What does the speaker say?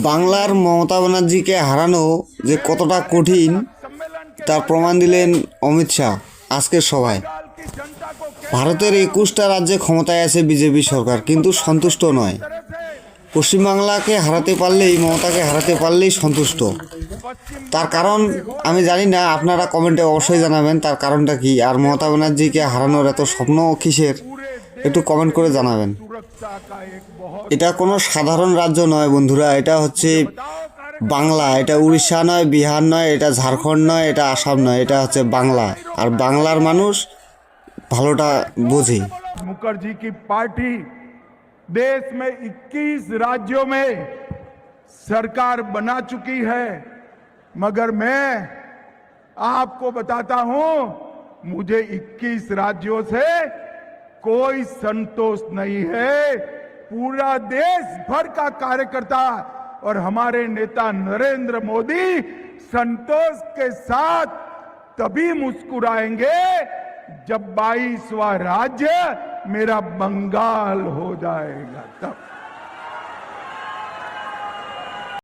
বাংলার মমতা ব্যানার্জিকে হারানো যে কতটা কঠিন তার প্রমাণ দিলেন অমিত শাহ আজকের সভায়। ভারতের 21টা রাজ্যে ক্ষমতায় আছে বিজেপি সরকার, কিন্তু সন্তুষ্ট নয়। পশ্চিমবাংলাকে হারাতে পারলেই, মমতাকে হারাতে পারলেই সন্তুষ্ট। তার কারণ আমি জানি না, আপনারা কমেন্টে অবশ্যই জানাবেন তার কারণটা কি। আর মমতা ব্যানার্জিকে হারানোর এত স্বপ্ন কিসের, একটু কমেন্ট করে জানাবেন। এটা কোনো সাধারণ রাজ্য নয় বন্ধুরা, এটা হচ্ছে বাংলা। এটা উড়িষ্যা নয়, বিহার নয়, এটা ঝাড়খণ্ড নয়, এটা আসাম নয়, এটা হচ্ছে বাংলা। আর বাংলার মানুষ ভালোটা বোঝে। मुखर्जी की पार्टी देश में 21 राज्यों में सरकार बना चुकी है, मगर मैं आपको बताता हूं, मुझे 21 राज्यों से कोई संतोष नहीं है। पूरा देश भर का कार्यकर्ता और हमारे नेता नरेंद्र मोदी संतोष के साथ तभी मुस्कुराएंगे जब 22वां राज्य मेरा बंगाल हो जाएगा, तब।